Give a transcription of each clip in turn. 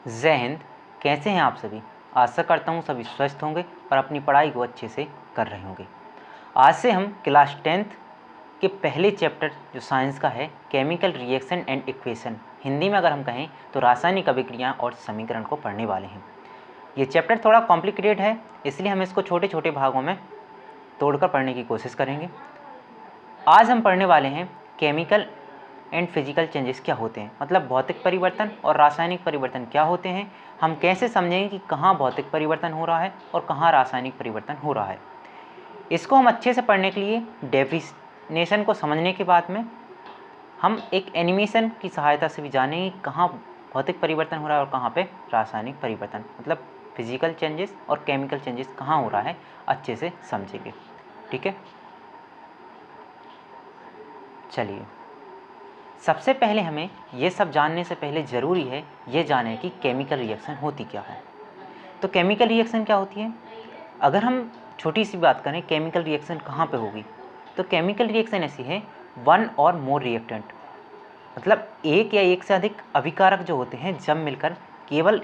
जय हिंद। कैसे हैं आप सभी? आशा करता हूँ सभी स्वस्थ होंगे और अपनी पढ़ाई को अच्छे से कर रहे होंगे। आज से हम क्लास 10th के पहले चैप्टर जो साइंस का है, chemical reaction and equation, Hindi में अगर हम कहें तो रासायनिक अभिक्रिया और समीकरण को पढ़ने वाले हैं। ये चैप्टर थोड़ा कॉम्प्लिकेटेड है, इसलिए हम इसको छोटे छोटे भागों में तोड़कर पढ़ने की कोशिश करेंगे। आज हम पढ़ने वाले हैं केमिकल एंड फिजिकल चेंजेस क्या होते हैं, मतलब भौतिक परिवर्तन और रासायनिक परिवर्तन क्या होते हैं। हम कैसे समझेंगे कि कहाँ भौतिक परिवर्तन हो रहा है और कहाँ रासायनिक परिवर्तन हो रहा है। इसको हम अच्छे से पढ़ने के लिए डेफिनेशन को समझने के बाद में हम एक एनिमेशन की सहायता से भी जानेंगे कहाँ भौतिक परिवर्तन हो रहा है और कहाँ पे रासायनिक परिवर्तन, मतलब फिजिकल चेंजेस और केमिकल चेंजेस कहाँ हो रहा है, अच्छे से समझेंगे। ठीक है, चलिए। सबसे पहले हमें ये सब जानने से पहले ज़रूरी है ये जाने कि केमिकल रिएक्शन होती क्या है। तो केमिकल रिएक्शन क्या होती है? अगर हम छोटी सी बात करें, केमिकल रिएक्शन कहाँ पे होगी, तो केमिकल रिएक्शन ऐसी है, वन और मोर रिएक्टेंट, मतलब एक या एक से अधिक अभिकारक जो होते हैं जब मिलकर केवल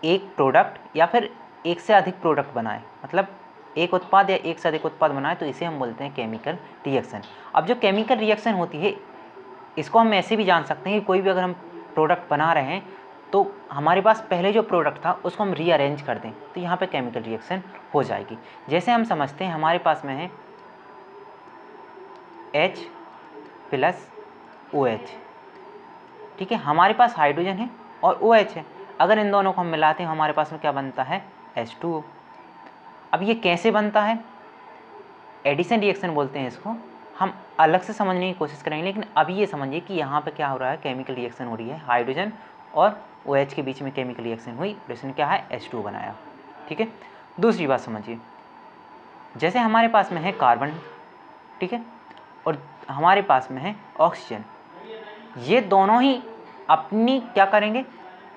एक प्रोडक्ट या फिर एक से अधिक प्रोडक्ट बनाए, मतलब एक उत्पाद या एक से अधिक उत्पाद बनाए, तो इसे हम बोलते हैं केमिकल रिएक्शन। अब जो केमिकल रिएक्शन होती है, इसको हम ऐसे भी जान सकते हैं कि कोई भी अगर हम प्रोडक्ट बना रहे हैं तो हमारे पास पहले जो प्रोडक्ट था उसको हम रीअरेंज कर दें तो यहाँ पे केमिकल रिएक्शन हो जाएगी। जैसे हम समझते हैं हमारे पास में है H प्लस OH, ठीक है, हमारे पास हाइड्रोजन है और OH है। अगर इन दोनों को हम मिलाते हैं हमारे पास में क्या बनता है, H2O। अब ये कैसे बनता है? एडिशन रिएक्शन बोलते हैं इसको, हम अलग से समझने की कोशिश करेंगे, लेकिन अभी ये समझिए कि यहाँ पे क्या हो रहा है, केमिकल रिएक्शन हो रही है, हाइड्रोजन और OH के बीच में केमिकल रिएक्शन हुई और इसने क्या है, H2O बनाया। ठीक है, दूसरी बात समझिए, जैसे हमारे पास में है कार्बन, ठीक है, और हमारे पास में है ऑक्सीजन, ये दोनों ही अपनी क्या करेंगे,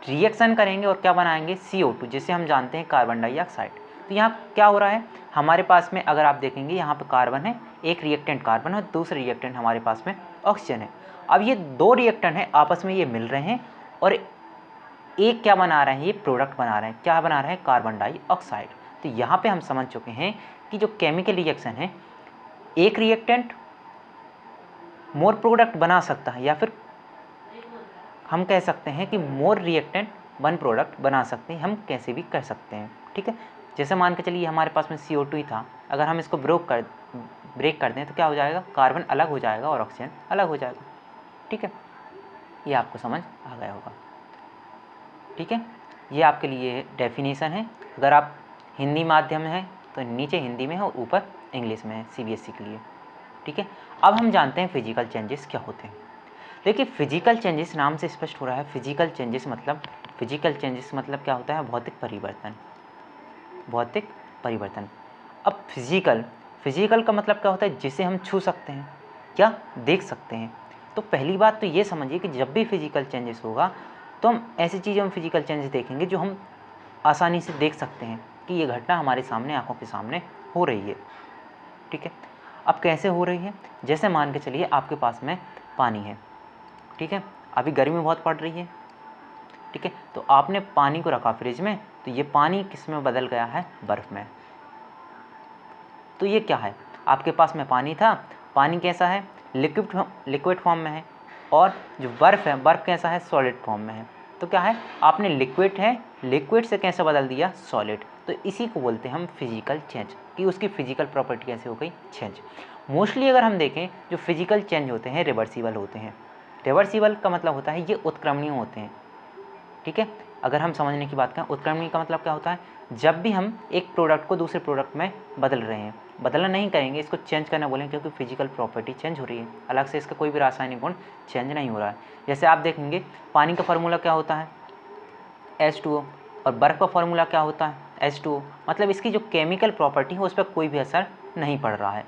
रिएक्शन करेंगे और क्या बनाएंगे, CO2, जिसे हम जानते हैं कार्बन डाइऑक्साइड। तो यहाँ क्या हो रहा है, हमारे पास में अगर आप देखेंगे यहाँ पे कार्बन है, एक रिएक्टेंट कार्बन है, दूसरे रिएक्टेंट हमारे पास में ऑक्सीजन है। अब ये दो रिएक्टेंट हैं, आपस में ये मिल रहे हैं और एक क्या बना रहे हैं, ये प्रोडक्ट बना रहे हैं। क्या बना रहे हैं, कार्बन डाइऑक्साइड। तो यहाँ पे हम समझ चुके हैं कि जो केमिकल रिएक्शन है, एक रिएक्टेंट मोर प्रोडक्ट बना सकता है, या फिर हम कह सकते हैं कि मोर रिएक्टेंट वन प्रोडक्ट बना सकते हैं, हम कैसे भी कर सकते हैं। ठीक है, जैसे मान के चलिए हमारे पास में CO2 ही था, अगर हम इसको ब्रेक कर दें तो क्या हो जाएगा, कार्बन अलग हो जाएगा और ऑक्सीजन अलग हो जाएगा। ठीक है, ये आपको समझ आ गया होगा। ठीक है, ये आपके लिए डेफिनेशन है। अगर आप हिंदी माध्यम है तो नीचे हिंदी में है और ऊपर इंग्लिश में है, CBSE के लिए। ठीक है, अब हम जानते हैं फिजिकल चेंजेस क्या होते हैं। देखिए, फिजिकल चेंजेस नाम से स्पष्ट हो रहा है, फिजिकल चेंजेस मतलब क्या होता है, भौतिक परिवर्तन। भौतिक परिवर्तन। अब फिजिकल का मतलब क्या होता है, जिसे हम छू सकते हैं, क्या देख सकते हैं। तो पहली बात तो ये समझिए कि जब भी फिजिकल चेंजेस होगा तो हम ऐसी चीज़ें हम फिजिकल चेंजेस देखेंगे जो हम आसानी से देख सकते हैं कि ये घटना हमारे सामने, आंखों के सामने हो रही है। ठीक है, अब कैसे हो रही है, जैसे मान के चलिए आपके पास में पानी है, ठीक है, अभी गर्मी बहुत पड़ रही है, ठीक है, तो आपने पानी को रखा फ्रिज में, तो ये पानी किस में बदल गया है, बर्फ़ में। तो ये क्या है, आपके पास में पानी था, पानी कैसा है, लिक्विड फॉर्म में है, और जो बर्फ़ है, बर्फ़ कैसा है, सॉलिड फॉर्म में है। तो क्या है, आपने लिक्विड से कैसे बदल दिया, सॉलिड। तो इसी को बोलते हैं हम फिजिकल चेंज, कि उसकी फिजिकल प्रॉपर्टी कैसे हो गई, चेंज। मोस्टली अगर हम देखें जो फिजिकल चेंज होते हैं रिवर्सिबल होते हैं। रिवर्सिबल का मतलब होता है ये उत्क्रमणीय होते हैं। ठीक है, अगर हम समझने की बात करें, उत्क्रमणीय का मतलब क्या होता है, जब भी हम एक प्रोडक्ट को दूसरे प्रोडक्ट में बदल रहे हैं, बदलना नहीं करेंगे, इसको चेंज करना बोलेंगे, क्योंकि फिजिकल प्रॉपर्टी चेंज हो रही है, अलग से इसका कोई भी रासायनिक गुण चेंज नहीं हो रहा है। जैसे आप देखेंगे पानी का फार्मूला क्या होता है, H2O, और बर्फ़ का फार्मूला क्या होता है, H2O, मतलब इसकी जो केमिकल प्रॉपर्टी है उस पर कोई भी असर नहीं पड़ रहा है।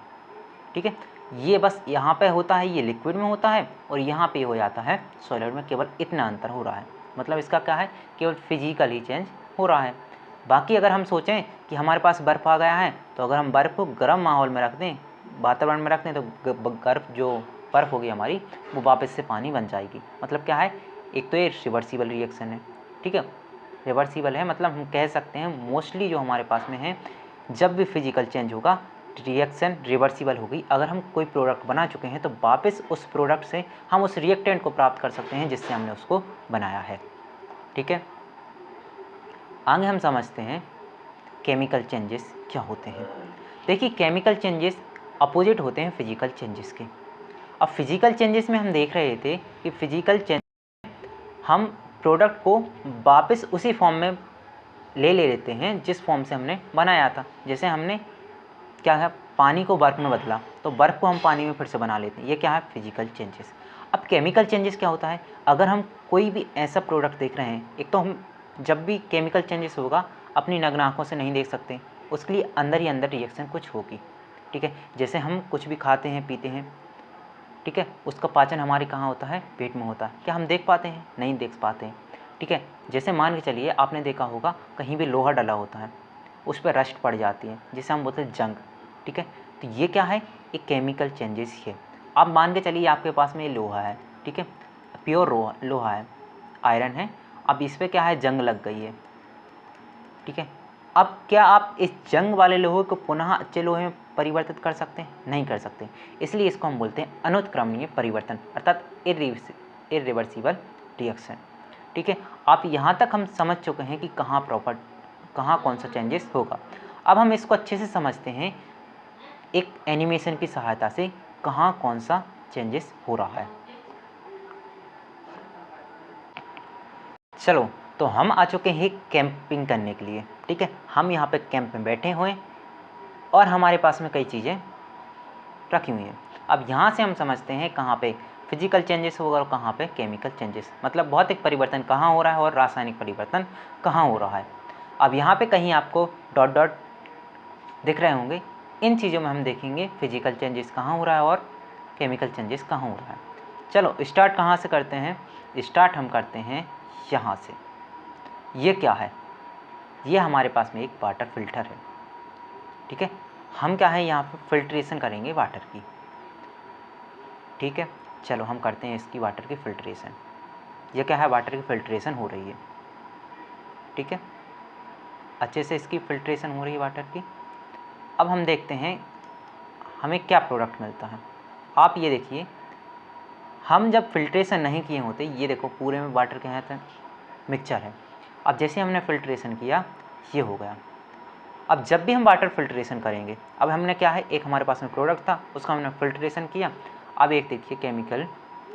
ठीक है, ये बस यहाँ पे होता है, ये लिक्विड में होता है, और यहाँ पे हो जाता है सॉलिड में, केवल इतना अंतर हो रहा है। मतलब इसका क्या है, केवल फिजिकल ही चेंज हो रहा है। बाकी अगर हम सोचें कि हमारे पास बर्फ़ आ गया है, तो अगर हम बर्फ़ को गर्म माहौल में रख दें, वातावरण में रख दें, तो बर्फ़ होगी हमारी, वो वापस से पानी बन जाएगी। मतलब क्या है, एक तो ये रिवर्सिबल रिएक्शन है, ठीक है, रिवर्सिबल है, मतलब हम कह सकते हैं मोस्टली जो हमारे पास में है, जब भी फिजिकल चेंज होगा रिएक्शन रिवर्सिबल होगी। अगर हम कोई प्रोडक्ट बना चुके हैं तो वापस उस प्रोडक्ट से हम उस रिएक्टेंट को प्राप्त कर सकते हैं जिससे हमने उसको बनाया है। ठीक है, आगे हम समझते हैं केमिकल चेंजेस क्या होते हैं। देखिए, केमिकल चेंजेस अपोजिट होते हैं फिजिकल चेंजेस के। अब फिजिकल चेंजेस में हम देख रहे थे कि फिजिकल चेंज हम प्रोडक्ट को वापस उसी फॉर्म में ले लेते हैं जिस फॉर्म से हमने बनाया था। जैसे हमने क्या है, पानी को बर्फ़ में बदला, तो बर्फ़ को हम पानी में फिर से बना लेते हैं, ये क्या है, फिजिकल चेंजेस। अब केमिकल चेंजेस क्या होता है, अगर हम कोई भी ऐसा प्रोडक्ट देख रहे हैं, एक तो हम जब भी केमिकल चेंजेस होगा अपनी नग्न आँखों से नहीं देख सकते, उसके लिए अंदर ही अंदर रिएक्शन कुछ होगी। ठीक है, जैसे हम कुछ भी खाते हैं पीते हैं, ठीक है, उसका पाचन हमारे कहाँ होता है, पेट में होता है। क्या हम देख पाते हैं, नहीं देख पाते हैं। ठीक है, जैसे मान के चलिए आपने देखा होगा कहीं भी लोहा डला होता है, उस पर रस्ट पड़ जाती है जिसे हम बोलते हैं जंग। ठीक है, तो ये क्या है, एक केमिकल चेंजेस ही है। अब मान के चलिए आपके पास में ये लोहा है, ठीक है, प्योर लोहा है, आयरन है, अब इस पर क्या है, जंग लग गई है। ठीक है, अब क्या आप इस जंग वाले लोहे को पुनः अच्छे लोहे में परिवर्तित कर सकते हैं, नहीं कर सकते, इसलिए इसको हम बोलते हैं अनुत्क्रमणीय परिवर्तन, अर्थात इरिवर्सिबल रिएक्शन। ठीक है, आप यहाँ तक हम समझ चुके हैं कि कहाँ कौन सा चेंजेस होगा। अब हम इसको अच्छे से समझते हैं एक एनिमेशन की सहायता से, कहाँ कौन सा चेंजेस हो रहा है। चलो, तो हम आ चुके हैं कैंपिंग करने के लिए। ठीक है, हम यहाँ पे कैंप में बैठे हुए हैं और हमारे पास में कई चीज़ें रखी हुई हैं। अब यहाँ से हम समझते हैं कहाँ पे फिजिकल चेंजेस होगा और कहाँ पे केमिकल चेंजेस, मतलब भौतिक परिवर्तन कहाँ हो रहा है और रासायनिक परिवर्तन कहाँ हो रहा है। अब यहाँ पे कहीं आपको डॉट डॉट दिख रहे होंगे, इन चीज़ों में हम देखेंगे फिजिकल चेंजेस कहाँ हो रहा है और केमिकल चेंजेस कहाँ हो रहा है। चलो स्टार्ट कहाँ से करते हैं, स्टार्ट हम करते हैं यहाँ से। ये क्या है, ये हमारे पास में एक वाटर फिल्टर है। ठीक है, हम क्या है यहाँ पे फिल्ट्रेशन करेंगे वाटर की। ठीक है, चलो हम करते हैं इसकी वाटर की फिल्ट्रेशन। ये क्या है, वाटर की फिल्ट्रेशन हो रही है। ठीक है, अच्छे से इसकी फिल्ट्रेशन हो रही है वाटर की। अब हम देखते हैं हमें क्या प्रोडक्ट मिलता है। आप ये देखिए, हम जब फिल्ट्रेशन नहीं किए होते, ये देखो पूरे में वाटर के यहाँ मिक्सचर है। अब जैसे हमने फिल्ट्रेशन किया, ये हो गया। अब जब भी हम वाटर फिल्ट्रेशन करेंगे, अब हमने क्या है, एक हमारे पास में प्रोडक्ट था, उसका हमने फिल्ट्रेशन किया। अब एक देखिए केमिकल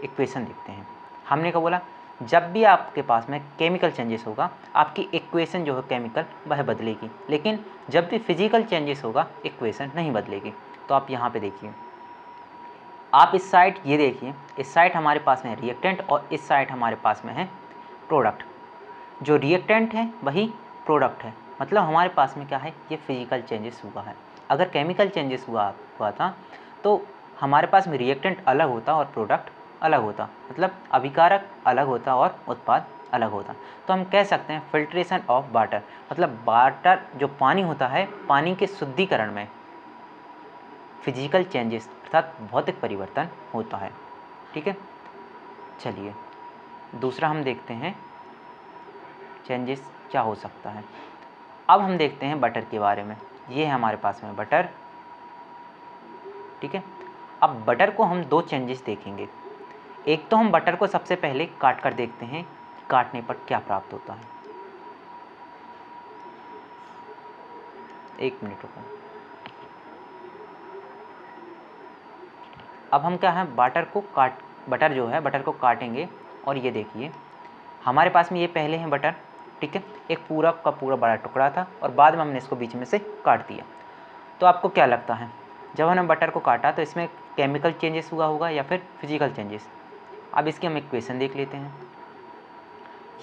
इक्वेशन देखते हैं। हमने क्या बोला, जब भी आपके पास में केमिकल चेंजेस होगा, आपकी इक्वेशन जो है केमिकल वह बदलेगी, लेकिन जब भी फिजिकल चेंजेस होगा इक्वेशन नहीं बदलेगी। तो आप यहाँ पे देखिए, आप इस साइड ये देखिए, इस साइड हमारे पास में रिएक्टेंट और इस साइड हमारे पास में है प्रोडक्ट। जो रिएक्टेंट है वही प्रोडक्ट है, मतलब हमारे पास में क्या है, ये फिजिकल चेंजेस हुआ है। अगर केमिकल चेंजेस हुआ था तो हमारे पास में रिएक्टेंट अलग होता और प्रोडक्ट अलग होता, मतलब अभिकारक अलग होता और उत्पाद अलग होता। तो हम कह सकते हैं फिल्ट्रेशन ऑफ वाटर, मतलब वाटर जो पानी होता है, पानी के शुद्धिकरण में फिजिकल चेंजेस अर्थात भौतिक परिवर्तन होता है। ठीक है, चलिए दूसरा हम देखते हैं चेंजेस क्या हो सकता है। अब हम देखते हैं बटर के बारे में। ये है हमारे पास में बटर। ठीक है, अब बटर को हम दो चेंजेस देखेंगे। एक तो हम बटर को सबसे पहले काट कर देखते हैं, काटने पर क्या प्राप्त होता है। एक मिनट रुको। अब हम क्या है, बटर जो है बटर को काटेंगे और ये देखिए हमारे पास में ये पहले हैं बटर। ठीक है, एक पूरा का पूरा बड़ा टुकड़ा था और बाद में हमने इसको बीच में से काट दिया। तो आपको क्या लगता है, जब हमने बटर को काटा तो इसमें केमिकल चेंजेस हुआ होगा या फिर फिजिकल चेंजेस। अब इसकी हम इक्वेशन देख लेते हैं।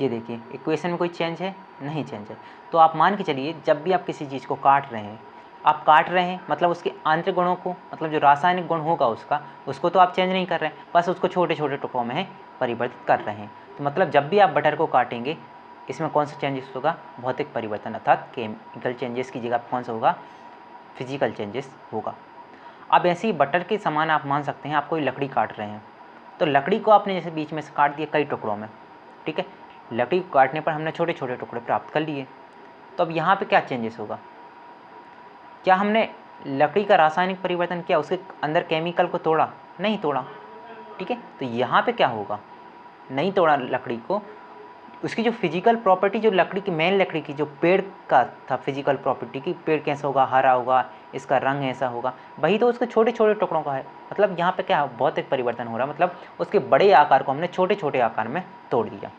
ये देखिए इक्वेशन में कोई चेंज है, नहीं चेंज है। तो आप मान के चलिए जब भी आप किसी चीज़ को काट रहे हैं, आप काट रहे हैं मतलब उसके आंतरिक गुणों को, मतलब जो रासायनिक गुण होगा उसको तो आप चेंज नहीं कर रहे हैं, बस उसको छोटे छोटे टुकड़ों में परिवर्तित कर रहे हैं। तो मतलब जब भी आप बटर को काटेंगे, इसमें कौन सा चेंजेस होगा, भौतिक परिवर्तन, अर्थात केमिकल चेंजेस की जगह कौन सा होगा, फिजिकल चेंजेस होगा। अब ऐसे ही बटर के समान आप मान सकते हैं, आप कोई लकड़ी काट रहे हैं तो लकड़ी को आपने जैसे बीच में से काट दिया कई टुकड़ों में। ठीक है, लकड़ी को काटने पर हमने छोटे छोटे टुकड़े प्राप्त कर लिए। तो अब यहाँ पे क्या चेंजेस होगा? क्या हमने लकड़ी का रासायनिक परिवर्तन किया, उसके अंदर केमिकल को तोड़ा? नहीं तोड़ा। ठीक है, तो यहाँ पे क्या होगा? नहीं तोड़ा लकड़ी को, उसकी जो फिजिकल प्रॉपर्टी, जो लकड़ी की मेन लकड़ी की जो पेड़ का था फिजिकल प्रॉपर्टी की, पेड़ कैसा होगा, हरा होगा, इसका रंग ऐसा होगा, वही तो उसके छोटे छोटे टुकड़ों का है। मतलब यहाँ पे क्या भौतिक परिवर्तन हो रहा है, मतलब उसके बड़े आकार को हमने छोटे छोटे आकार में तोड़ दिया।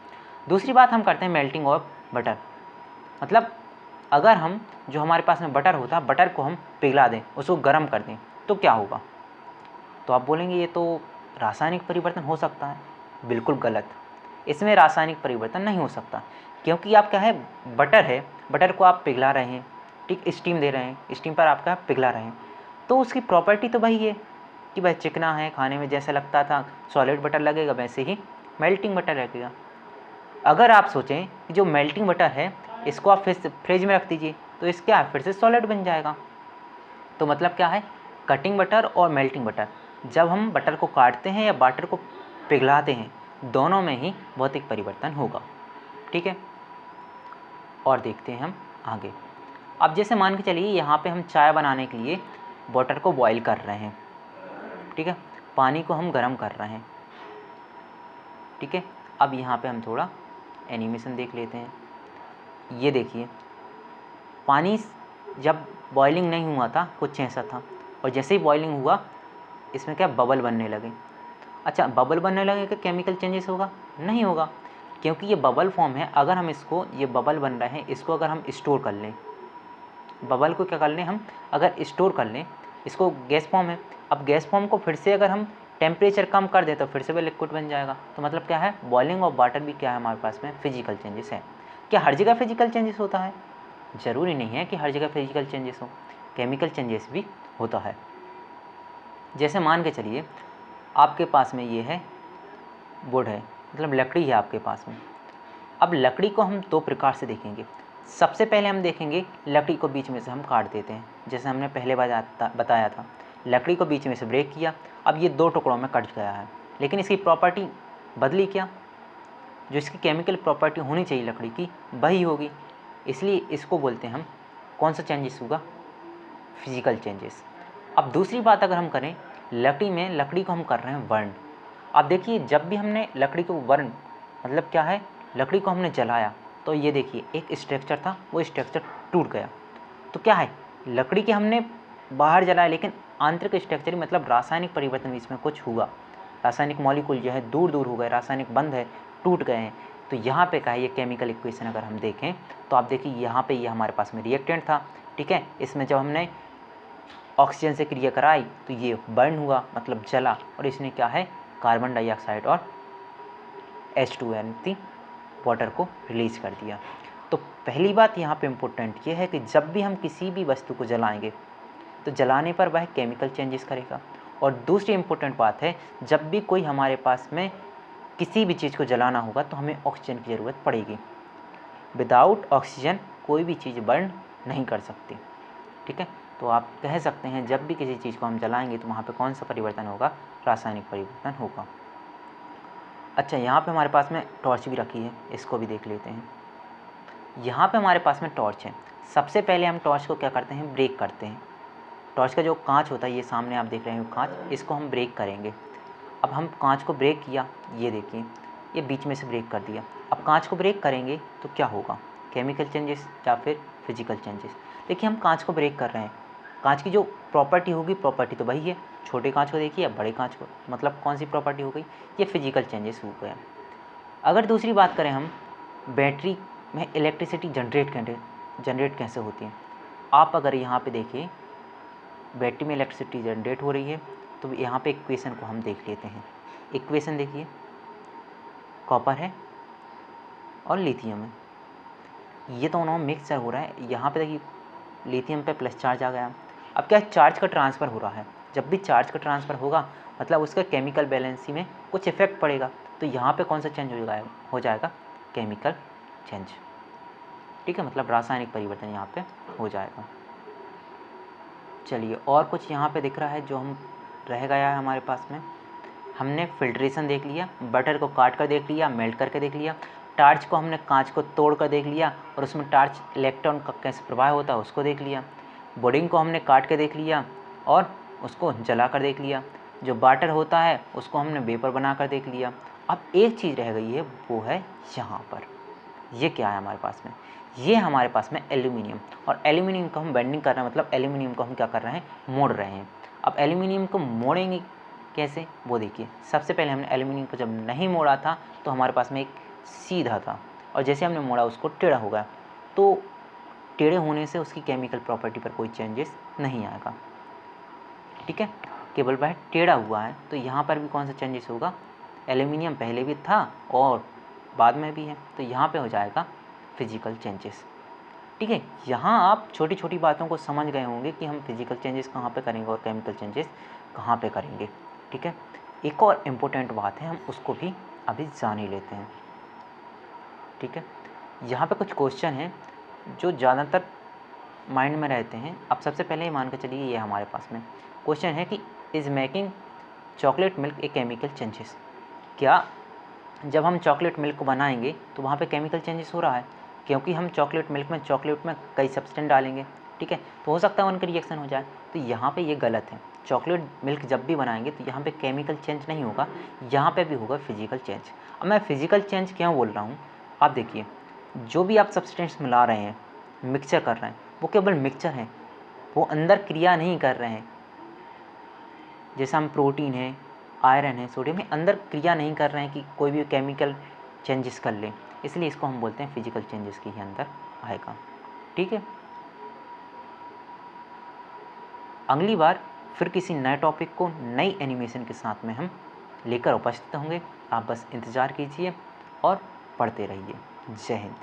दूसरी बात हम करते हैं मेल्टिंग ऑफ बटर। मतलब अगर हम जो हमारे पास में बटर होता है, बटर को हम पिघला दें, उसको गर्म कर दें, तो क्या होगा? तो आप बोलेंगे ये तो रासायनिक परिवर्तन हो सकता है। बिल्कुल गलत, इसमें रासायनिक परिवर्तन नहीं हो सकता, क्योंकि आप क्या है, बटर है, बटर को आप पिघला रहे हैं, ठीक, स्टीम दे रहे हैं, स्टीम पर आप क्या पिघला रहे हैं, तो उसकी प्रॉपर्टी तो वही है कि वह चिकना है, खाने में जैसा लगता था सॉलिड बटर लगेगा, वैसे ही मेल्टिंग बटर लगेगा। अगर आप सोचें कि जो मेल्टिंग बटर है इसको आप फिर फ्रिज में रख दीजिए, तो इस क्या फिर से सॉलिड बन जाएगा। तो मतलब क्या है, कटिंग बटर और मेल्टिंग बटर, जब हम बटर को काटते हैं या बटर को पिघलाते हैं, दोनों में ही भौतिक परिवर्तन होगा। ठीक है, और देखते हैं हम आगे। अब जैसे मान के चलिए यहाँ पे हम चाय बनाने के लिए वाटर को बॉईल कर रहे हैं, ठीक है, पानी को हम गर्म कर रहे हैं। ठीक है, अब यहाँ पे हम थोड़ा एनिमेशन देख लेते हैं। ये देखिए, पानी जब बॉइलिंग नहीं हुआ था कुछ ऐसा था, और जैसे ही बॉइलिंग हुआ इसमें क्या बबल बनने लगे। अच्छा, बबल बनने लगे कि केमिकल चेंजेस होगा? नहीं होगा, क्योंकि ये बबल फॉर्म है। अगर हम इसको, ये बबल बन रहे हैं, इसको अगर हम स्टोर कर लें, बबल को क्या कर लें हम, अगर स्टोर कर लें, इसको गैस फॉर्म है, अब गैस फॉर्म को फिर से अगर हम टेम्परेचर कम कर दें तो फिर से वह लिक्विड बन जाएगा। तो मतलब क्या है, बॉइलिंग ऑफ वाटर भी क्या है हमारे पास में, फिजिकल चेंजेस है। क्या हर जगह फिजिकल चेंजेस होता है? ज़रूरी नहीं है कि हर जगह फिजिकल चेंजेस हो, केमिकल चेंजेस भी होता है। जैसे मान के चलिए आपके पास में ये है वुड है, मतलब लकड़ी है आपके पास में। अब लकड़ी को हम दो प्रकार से देखेंगे। सबसे पहले हम देखेंगे लकड़ी को बीच में से हम काट देते हैं, जैसे हमने पहले बताया था, लकड़ी को बीच में से ब्रेक किया, अब ये दो टुकड़ों में कट गया है, लेकिन इसकी प्रॉपर्टी बदली क्या? जो इसकी केमिकल प्रॉपर्टी होनी चाहिए लकड़ी की वही होगी, इसलिए इसको बोलते हैं हम, कौन सा चेंजेस होगा? Physical changes. अब दूसरी बात अगर हम करें, लकड़ी में, लकड़ी को हम कर रहे हैं बर्न। अब देखिए, जब भी हमने लकड़ी को बर्न, मतलब क्या है, लकड़ी को हमने जलाया, तो ये देखिए एक स्ट्रक्चर था, वो स्ट्रक्चर टूट गया। तो क्या है, लकड़ी के हमने बाहर जलाया, लेकिन आंतरिक स्ट्रक्चर, मतलब रासायनिक परिवर्तन इसमें कुछ हुआ, रासायनिक मॉलिक्यूल जो है दूर दूर हो गए, रासायनिक बंध है, टूट गए हैं। तो यहाँ पे क्या है, ये केमिकल इक्वेशन अगर हम देखें तो आप देखिए यहाँ पे ये हमारे पास में रिएक्टेंट था, ठीक है, इसमें जब हमने ऑक्सीजन से क्रिया कराई तो ये बर्न हुआ, मतलब जला, और इसने क्या है, कार्बन डाइऑक्साइड और H2 वाटर को रिलीज कर दिया। तो पहली बात यहाँ पे इम्पोर्टेंट ये है कि जब भी हम किसी भी वस्तु को जलाएंगे तो जलाने पर वह केमिकल चेंजेस करेगा। और दूसरी इम्पोर्टेंट बात है, जब भी कोई हमारे पास में किसी भी चीज़ को जलाना होगा तो हमें ऑक्सीजन की ज़रूरत पड़ेगी। विदाउट ऑक्सीजन कोई भी चीज़ बर्न नहीं कर सकती। ठीक है, तो आप कह सकते हैं जब भी किसी चीज़ को हम जलाएंगे तो वहाँ पे कौन सा परिवर्तन होगा? रासायनिक परिवर्तन होगा। अच्छा, यहाँ पे हमारे पास में टॉर्च भी रखी है, इसको भी देख लेते हैं। यहाँ पे हमारे पास में टॉर्च है। सबसे पहले हम टॉर्च को क्या करते हैं, ब्रेक करते हैं। टॉर्च का जो कांच होता है, ये सामने आप देख रहे हैं कांच, इसको हम ब्रेक करेंगे। अब हम कांच को ब्रेक किया, ये देखिए ये बीच में से ब्रेक कर दिया। अब कांच को ब्रेक करेंगे तो क्या होगा, केमिकल चेंजेस या फिर फिजिकल चेंजेस? देखिए हम कांच को ब्रेक कर रहे हैं, कांच की जो प्रॉपर्टी होगी, प्रॉपर्टी तो वही है, छोटे कांच को देखिए या बड़े कांच को, मतलब कौन सी प्रॉपर्टी हो गई, ये फिजिकल चेंजेस हो गया। अगर दूसरी बात करें हम, बैटरी में इलेक्ट्रिसिटी जनरेट कैसे होती है? आप अगर यहाँ पे देखिए बैटरी में इलेक्ट्रिसिटी जनरेट हो रही है, तो यहाँ पे इक्वेशन को हम देख लेते हैं। इक्वेशन देखिए, कॉपर है और लिथियम है, ये दोनों मिक्सचर हो रहा है। यहाँ पे देखिए लिथियम पे प्लस चार्ज आ गया। अब क्या है, चार्ज का ट्रांसफ़र हो रहा है। जब भी चार्ज का ट्रांसफ़र होगा मतलब उसका केमिकल बैलेंसी में कुछ इफेक्ट पड़ेगा, तो यहाँ पे कौन सा चेंज हो जाएगा, केमिकल चेंज। ठीक है, मतलब रासायनिक परिवर्तन यहाँ पे हो जाएगा। चलिए, और कुछ यहाँ पे दिख रहा है जो हम रह गया है हमारे पास में। हमने फिल्ट्रेशन देख लिया, बटर को काट कर देख लिया, मेल्ट करके देख लिया, टार्च को हमने कांच को तोड़ कर देख लिया और उसमें टार्च इलेक्ट्रॉन का कैसे प्रवाह होता है उसको देख लिया। बोर्डिंग को हमने काट के देख लिया और उसको जला कर देख लिया। जो वाटर होता है उसको हमने वेपर बना कर देख लिया। अब एक चीज़ रह गई है, वो है यहाँ पर। ये क्या है हमारे पास में? ये हमारे पास में एल्यूमिनियम, और एल्यूमिनियम को हम बेंडिंग कर रहे हैं, मतलब एल्यूमिनियम को हम क्या कर रहे हैं, मोड़ रहे हैं। अब एल्यूमिनियम को मोड़ेंगे कैसे, वो देखिए। सबसे पहले हमने एल्यूमिनियम को जब नहीं मोड़ा था तो हमारे पास में एक सीधा था, और जैसे हमने मोड़ा उसको टेढ़ा हो गया। तो टेढ़े होने से उसकी केमिकल प्रॉपर्टी पर कोई चेंजेस नहीं आएगा, ठीक है, केवल वह टेढ़ा हुआ है। तो यहाँ पर भी कौन सा चेंजेस होगा, एल्यूमिनियम पहले भी था और बाद में भी है, तो यहाँ पे हो जाएगा फिजिकल चेंजेस, ठीक है। यहाँ आप छोटी छोटी बातों को समझ गए होंगे कि हम फिजिकल चेंजेस कहाँ पे करेंगे और केमिकल चेंजेस कहाँ पे करेंगे, ठीक है। एक और इम्पोर्टेंट बात है, हम उसको भी अभी जान ही लेते हैं, ठीक है। यहाँ पे कुछ क्वेश्चन हैं जो ज़्यादातर माइंड में रहते हैं। अब सबसे पहले ही मान के चलिए, ये हमारे पास में क्वेश्चन है कि is making chocolate milk a chemical changes. क्या जब हम चॉकलेट मिल्क को बनाएंगे तो वहाँ पे केमिकल चेंजेस हो रहा है, क्योंकि हम चॉकलेट में कई सब्सटेंस डालेंगे, ठीक है, तो हो सकता है उनका रिएक्शन हो जाए। तो यहाँ पे ये गलत है। चॉकलेट मिल्क जब भी बनाएंगे तो यहाँ पे केमिकल चेंज नहीं होगा, यहाँ पे भी होगा फिजिकल चेंज। अब मैं फिजिकल चेंज क्यों बोल रहा हूँ, आप देखिए, जो भी आप सब्सटेंस मिला रहे हैं, मिक्सचर कर रहे हैं, वो केवल मिक्सचर है, वो अंदर क्रिया नहीं कर रहे हैं। जैसे हम प्रोटीन है, आयरन है, सोडियम है, अंदर क्रिया नहीं कर रहे हैं कि कोई भी केमिकल चेंजेस कर लें, इसलिए इसको हम बोलते हैं फिजिकल चेंजेस के ही अंदर आएगा, ठीक है। अगली बार फिर किसी नए टॉपिक को नई एनिमेशन के साथ में हम लेकर उपस्थित होंगे। आप बस इंतज़ार कीजिए और पढ़ते रहिए। जय हिंद।